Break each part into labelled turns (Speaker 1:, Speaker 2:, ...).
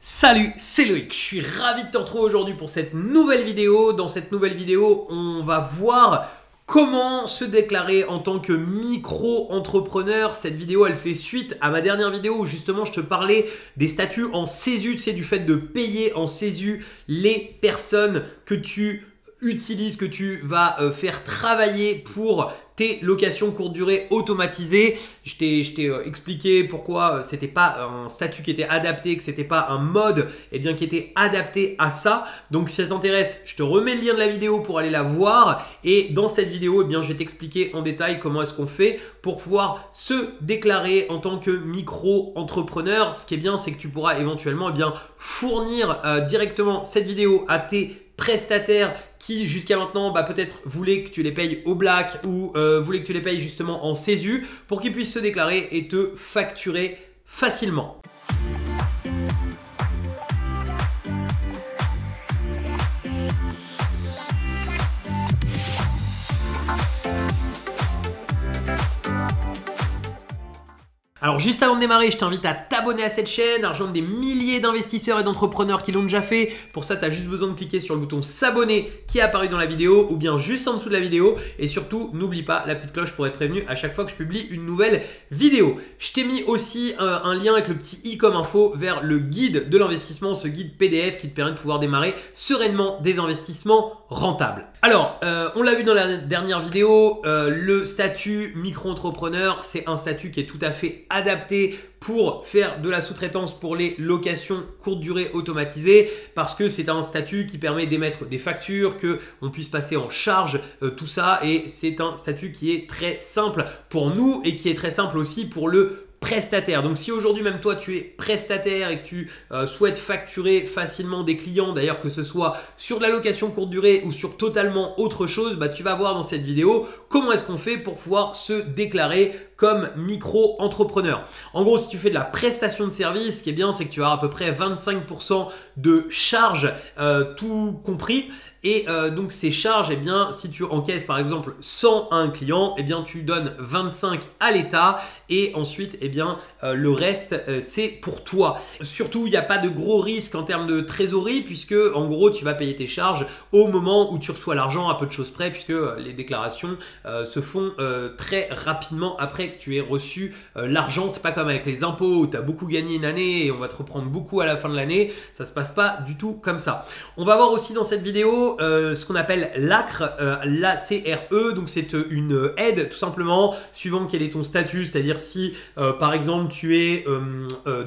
Speaker 1: Salut, c'est Loïc, je suis ravi de te retrouver aujourd'hui pour cette nouvelle vidéo. Dans cette nouvelle vidéo, on va voir comment se déclarer en tant que micro-entrepreneur. Cette vidéo, elle fait suite à ma dernière vidéo où justement je te parlais des statuts en CESU, tu sais, du fait de payer en CESU les personnes que tu utilises, que tu vas faire travailler pour tes locations courte durée automatisées. Je t'ai expliqué pourquoi c'était pas un statut qui était adapté, que c'était pas un mode qui était adapté à ça. Donc si ça t'intéresse, je te remets le lien de la vidéo pour aller la voir. Et dans cette vidéo, je vais t'expliquer en détail comment est-ce qu'on fait pour pouvoir se déclarer en tant que micro-entrepreneur. Ce qui est bien, c'est que tu pourras éventuellement fournir directement cette vidéo à tes prestataires qui jusqu'à maintenant peut-être voulaient que tu les payes au black ou voulaient que tu les payes justement en CESU pour qu'ils puissent se déclarer et te facturer facilement. Alors juste avant de démarrer, je t'invite à t'abonner à cette chaîne, à rejoindre des milliers d'investisseurs et d'entrepreneurs qui l'ont déjà fait. Pour ça, tu as juste besoin de cliquer sur le bouton s'abonner qui est apparu dans la vidéo ou bien juste en dessous de la vidéo. Et surtout, n'oublie pas la petite cloche pour être prévenu à chaque fois que je publie une nouvelle vidéo. Je t'ai mis aussi un lien avec le petit i comme info vers le guide de l'investissement, ce guide PDF qui te permet de pouvoir démarrer sereinement des investissements rentables. Alors, on l'a vu dans la dernière vidéo, le statut micro-entrepreneur, c'est un statut qui est tout à fait adapté pour faire de la sous-traitance pour les locations courte durée automatisées parce que c'est un statut qui permet d'émettre des factures, que on puisse passer en charge tout ça, et c'est un statut qui est très simple pour nous et qui est très simple aussi pour le prestataire. Donc si aujourd'hui même toi tu es prestataire et que tu souhaites facturer facilement des clients, d'ailleurs que ce soit sur de la location courte durée ou sur totalement autre chose, tu vas voir dans cette vidéo comment est-ce qu'on fait pour pouvoir se déclarer comme micro-entrepreneur. En gros, si tu fais de la prestation de service, ce qui est bien, c'est que tu as à peu près 25% de charges tout compris. Et donc ces charges, si tu encaisses par exemple 100 à un client, tu donnes 25 à l'État et ensuite le reste c'est pour toi. Surtout, il n'y a pas de gros risque en termes de trésorerie puisque en gros tu vas payer tes charges au moment où tu reçois l'argent, à peu de choses près, puisque les déclarations se font très rapidement après que tu aies reçu l'argent. C'est pas comme avec les impôts où tu as beaucoup gagné une année et on va te reprendre beaucoup à la fin de l'année. Ça se passe pas du tout comme ça. On va voir aussi dans cette vidéo ce qu'on appelle l'ACRE, l'ACRE, donc c'est une aide tout simplement suivant quel est ton statut, c'est-à-dire si par exemple tu es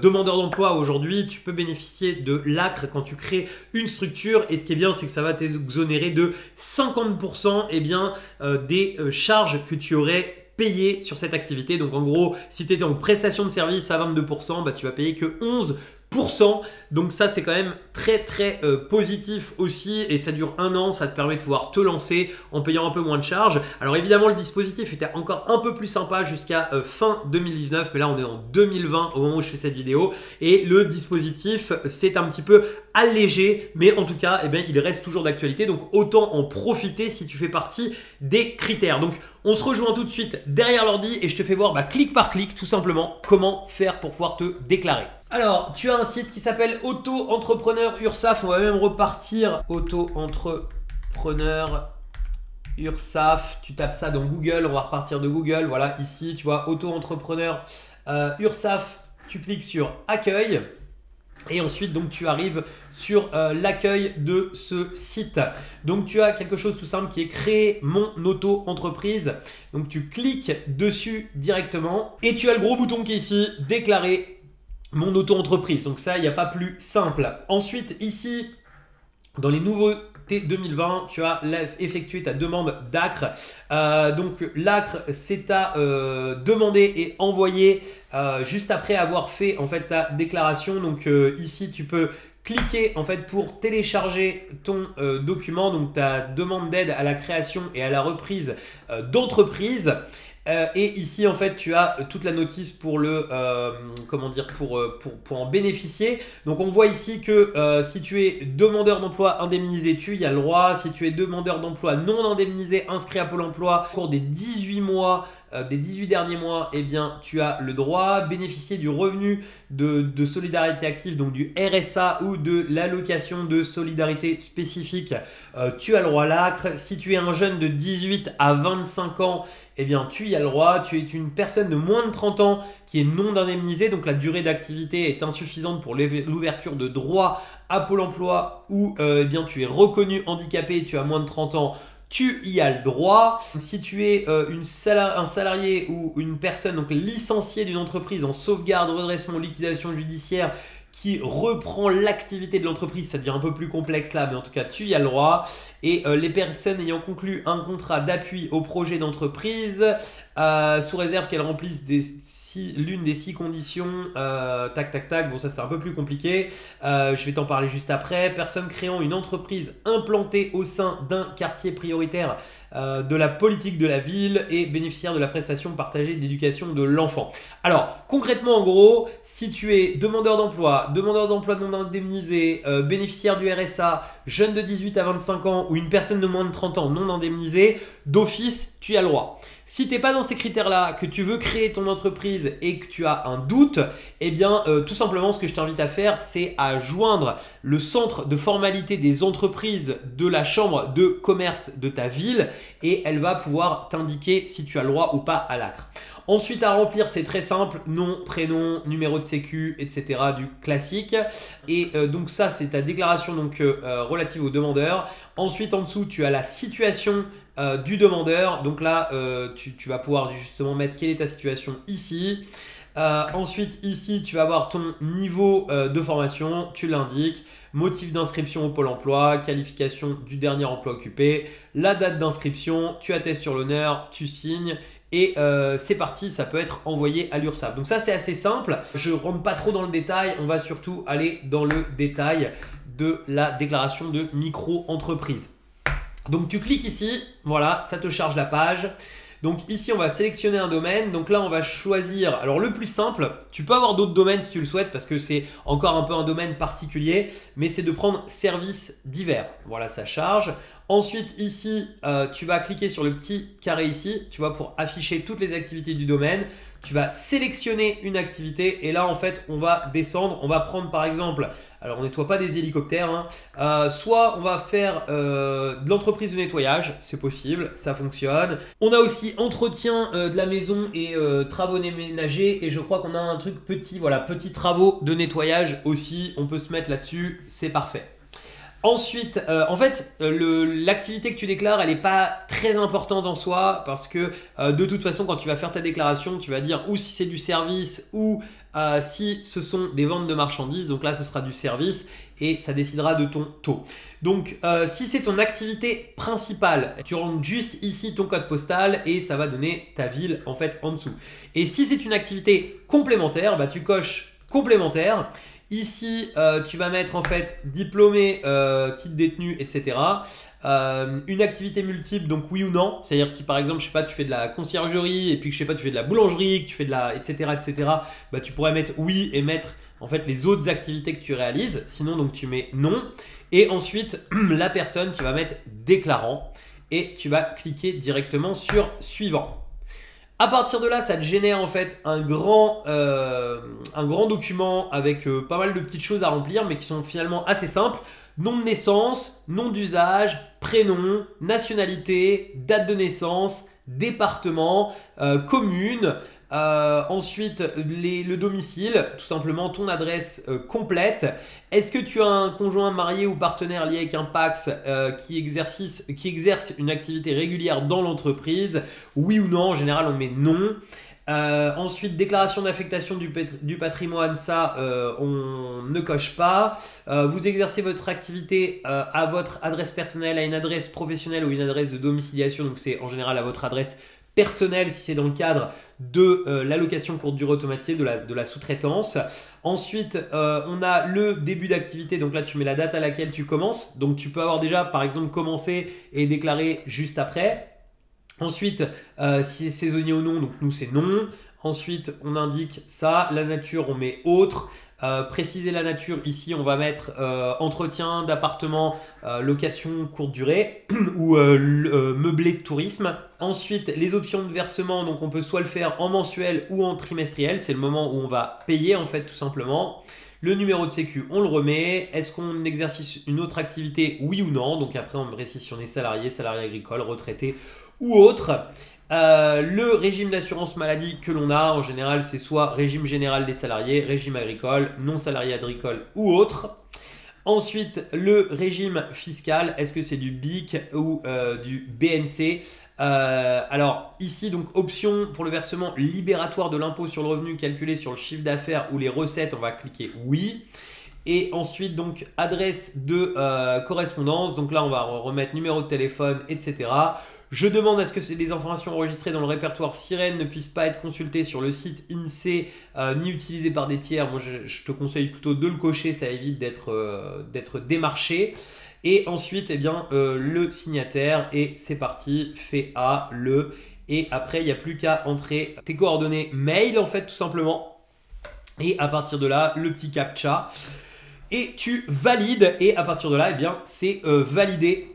Speaker 1: demandeur d'emploi aujourd'hui, tu peux bénéficier de l'ACRE quand tu crées une structure, et ce qui est bien c'est que ça va t'exonérer de 50% des charges que tu aurais payé sur cette activité. Donc en gros, si tu étais en prestation de service à 22%, tu vas payer que 11%. Donc ça c'est quand même très positif aussi, et ça dure 1 an, ça te permet de pouvoir te lancer en payant un peu moins de charges. Alors évidemment le dispositif était encore un peu plus sympa jusqu'à fin 2019, mais là on est en 2020 au moment où je fais cette vidéo, et le dispositif c'est un petit peu allégé, mais en tout cas il reste toujours d'actualité, donc autant en profiter si tu fais partie des critères. Donc on se rejoint tout de suite derrière l'ordi et je te fais voir clic par clic tout simplement comment faire pour pouvoir te déclarer. Alors, tu as un site qui s'appelle Auto-entrepreneur URSSAF. On va même repartir Auto-entrepreneur URSSAF. Tu tapes ça dans Google. On va repartir de Google. Voilà, ici, tu vois Auto-entrepreneur URSSAF. Tu cliques sur Accueil. Et ensuite, donc, tu arrives sur l'accueil de ce site. Donc, tu as quelque chose tout simple qui est créer mon auto-entreprise. Donc, tu cliques dessus directement. Et tu as le gros bouton qui est ici, déclarer mon auto-entreprise. Donc ça, il n'y a pas plus simple. Ensuite, ici, dans les nouveautés 2020, tu as effectué ta demande d'ACRE. Donc l'ACRE, c'est à demander et envoyer juste après avoir fait ta déclaration. Donc ici, tu peux cliquer pour télécharger ton document, donc ta demande d'aide à la création et à la reprise d'entreprise. Et ici tu as toute la notice pour le pour en bénéficier. Donc on voit ici que si tu es demandeur d'emploi indemnisé, tu y as le droit. Si tu es demandeur d'emploi non indemnisé inscrit à Pôle emploi au cours des 18 mois des 18 derniers mois, eh bien, tu as le droit. Bénéficier du revenu de solidarité active, donc du RSA ou de l'allocation de solidarité spécifique, tu as le droit à l'ACRE. Si tu es un jeune de 18 à 25 ans, eh bien, tu y as le droit. Tu es une personne de moins de 30 ans qui est non indemnisée, donc la durée d'activité est insuffisante pour l'ouverture de droits à Pôle emploi, ou eh bien, tu es reconnu handicapé, tu as moins de 30 ans, tu y as le droit. Si tu es un salarié ou une personne donc licenciée d'une entreprise en sauvegarde, redressement ou liquidation judiciaire qui reprend l'activité de l'entreprise, ça devient un peu plus complexe là, mais en tout cas tu y as le droit. Et les personnes ayant conclu un contrat d'appui au projet d'entreprise, sous réserve qu'elles remplissent l'une des 6 conditions, bon ça c'est un peu plus compliqué, je vais t'en parler juste après. Personne créant une entreprise implantée au sein d'un quartier prioritaire de la politique de la ville et bénéficiaire de la prestation partagée d'éducation de l'enfant. Alors concrètement en gros, si tu es demandeur d'emploi non indemnisé, bénéficiaire du RSA, jeune de 18 à 25 ans ou une personne de moins de 30 ans non indemnisée, d'office tu y as le droit. Si tu n'es pas dans ces critères-là, que tu veux créer ton entreprise et que tu as un doute, eh bien tout simplement ce que je t'invite à faire, c'est à joindre le centre de formalité des entreprises de la chambre de commerce de ta ville et elle va pouvoir t'indiquer si tu as le droit ou pas à l'ACRE. Ensuite à remplir, c'est très simple, nom, prénom, numéro de sécu, etc. du classique. Et donc ça, c'est ta déclaration donc, relative au demandeur. Ensuite en dessous, tu as la situation du demandeur. Donc là, tu vas pouvoir justement mettre quelle est ta situation ici. Ensuite ici, tu vas avoir ton niveau de formation, tu l'indiques. Motif d'inscription au Pôle emploi, qualification du dernier emploi occupé, la date d'inscription, tu attestes sur l'honneur, tu signes. Et c'est parti, ça peut être envoyé à l'URSSAF. Donc ça c'est assez simple, je ne rentre pas trop dans le détail, on va surtout aller dans le détail de la déclaration de micro-entreprise. Donc tu cliques ici, voilà, ça te charge la page. Donc ici on va sélectionner un domaine, donc là on va choisir, alors le plus simple, tu peux avoir d'autres domaines si tu le souhaites parce que c'est encore un peu un domaine particulier, mais c'est de prendre services divers, voilà ça charge. Ensuite ici tu vas cliquer sur le petit carré ici, tu vois pour afficher toutes les activités du domaine. Tu vas sélectionner une activité et là en fait on va descendre, on va prendre par exemple, alors on nettoie pas des hélicoptères, hein, soit on va faire de l'entreprise de nettoyage, c'est possible, ça fonctionne. On a aussi entretien de la maison et travaux ménagers et je crois qu'on a un truc petit, voilà, petits travaux de nettoyage aussi, on peut se mettre là-dessus, c'est parfait. Ensuite, en fait, l'activité que tu déclares, elle n'est pas très importante en soi parce que de toute façon, quand tu vas faire ta déclaration, tu vas dire ou si c'est du service ou si ce sont des ventes de marchandises. Donc là, ce sera du service et ça décidera de ton taux. Donc, si c'est ton activité principale, tu rentres juste ici ton code postal et ça va donner ta ville en fait en dessous. Et si c'est une activité complémentaire, bah, tu coches complémentaire. Ici, tu vas mettre en fait diplômé, titre détenu, etc. Une activité multiple, donc oui ou non. C'est-à-dire si par exemple, je sais pas, tu fais de la conciergerie et puis que je sais pas, tu fais de la boulangerie, que tu fais de la, etc., bah, tu pourrais mettre oui et mettre en fait les autres activités que tu réalises. Sinon, donc tu mets non. Et ensuite, la personne, tu vas mettre déclarant et tu vas cliquer directement sur suivant. À partir de là, ça te génère en fait un grand document avec pas mal de petites choses à remplir, mais qui sont finalement assez simples. Nom de naissance, nom d'usage, prénom, nationalité, date de naissance, département, commune. Ensuite, le domicile, tout simplement ton adresse complète. Est-ce que tu as un conjoint marié ou partenaire lié avec un PACS qui exerce une activité régulière dans l'entreprise? Oui ou non? En général, on met non. Ensuite, déclaration d'affectation du patrimoine, ça on ne coche pas. Vous exercez votre activité à votre adresse personnelle, à une adresse professionnelle ou une adresse de domiciliation, donc c'est en général à votre adresse personnelle si c'est dans le cadre de l'allocation courte durée automatisée, de la sous-traitance. Ensuite, on a le début d'activité, donc là tu mets la date à laquelle tu commences, donc tu peux avoir déjà par exemple commencé et déclaré juste après. Ensuite, si c'est saisonnier ou non, donc nous c'est non. Ensuite, on indique ça. La nature, on met autre. Préciser la nature, ici, on va mettre entretien d'appartement, location courte durée ou meublé de tourisme. Ensuite, les options de versement, donc on peut soit le faire en mensuel ou en trimestriel. C'est le moment où on va payer en fait tout simplement. Le numéro de sécu, on le remet. Est-ce qu'on exerce une autre activité? Oui ou non. Donc après, on précise si on est salarié, salarié agricole, retraité ou autre. Le régime d'assurance maladie que l'on a, en général, c'est soit régime général des salariés, régime agricole, non salarié agricole ou autre. Ensuite, le régime fiscal, est-ce que c'est du BIC ou du BNC? Alors ici, donc option pour le versement libératoire de l'impôt sur le revenu calculé sur le chiffre d'affaires ou les recettes, on va cliquer oui. Et ensuite, donc adresse de correspondance, donc là on va remettre numéro de téléphone, etc. Je demande à ce que les informations enregistrées dans le répertoire Sirène ne puissent pas être consultées sur le site INSEE ni utilisées par des tiers. Moi, je te conseille plutôt de le cocher, ça évite d'être démarché. Et ensuite, eh bien, le signataire, et c'est parti, fait A, le. Et après, il n'y a plus qu'à entrer tes coordonnées mail, en fait, tout simplement. Et à partir de là, le petit CAPTCHA. Et tu valides, et à partir de là, eh bien, c'est validé.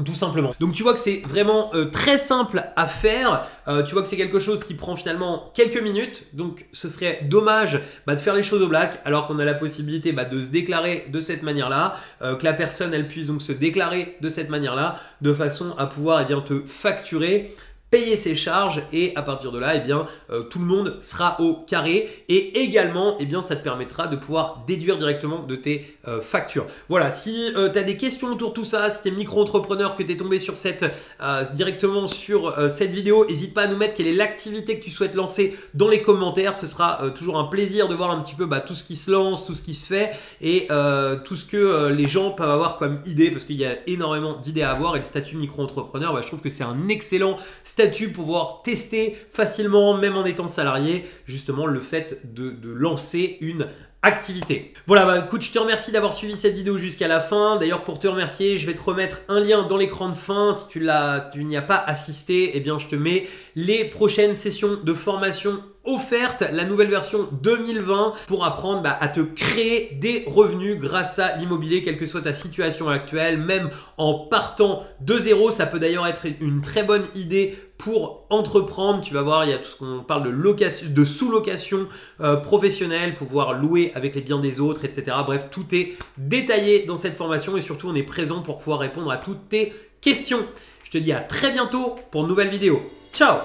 Speaker 1: Tout simplement. Donc tu vois que c'est vraiment très simple à faire. Tu vois que c'est quelque chose qui prend finalement quelques minutes. Donc ce serait dommage de faire les choses au black alors qu'on a la possibilité de se déclarer de cette manière-là. Que la personne elle puisse donc se déclarer de cette manière-là de façon à pouvoir te facturer, payer ses charges et à partir de là, tout le monde sera au carré et également, ça te permettra de pouvoir déduire directement de tes factures. Voilà, si tu as des questions autour de tout ça, si tu es micro-entrepreneur, que tu es tombé sur directement sur cette vidéo, n'hésite pas à nous mettre quelle est l'activité que tu souhaites lancer dans les commentaires. Ce sera toujours un plaisir de voir un petit peu tout ce qui se lance, tout ce qui se fait et tout ce que les gens peuvent avoir comme idée parce qu'il y a énormément d'idées à avoir et le statut micro-entrepreneur, je trouve que c'est un excellent statut pour pouvoir tester facilement, même en étant salarié, justement le fait de lancer une activité. Voilà, écoute, je te remercie d'avoir suivi cette vidéo jusqu'à la fin. D'ailleurs, pour te remercier, je vais te remettre un lien dans l'écran de fin. Si tu n'y as pas assisté, je te mets les prochaines sessions de formation offerte, la nouvelle version 2020 pour apprendre à te créer des revenus grâce à l'immobilier, quelle que soit ta situation actuelle, même en partant de zéro. Ça peut d'ailleurs être une très bonne idée pour entreprendre. Tu vas voir, il y a tout ce qu'on parle de sous-location professionnelle pour pouvoir louer avec les biens des autres, etc. Bref, tout est détaillé dans cette formation et surtout on est présent pour pouvoir répondre à toutes tes questions. Je te dis à très bientôt pour une nouvelle vidéo. Ciao!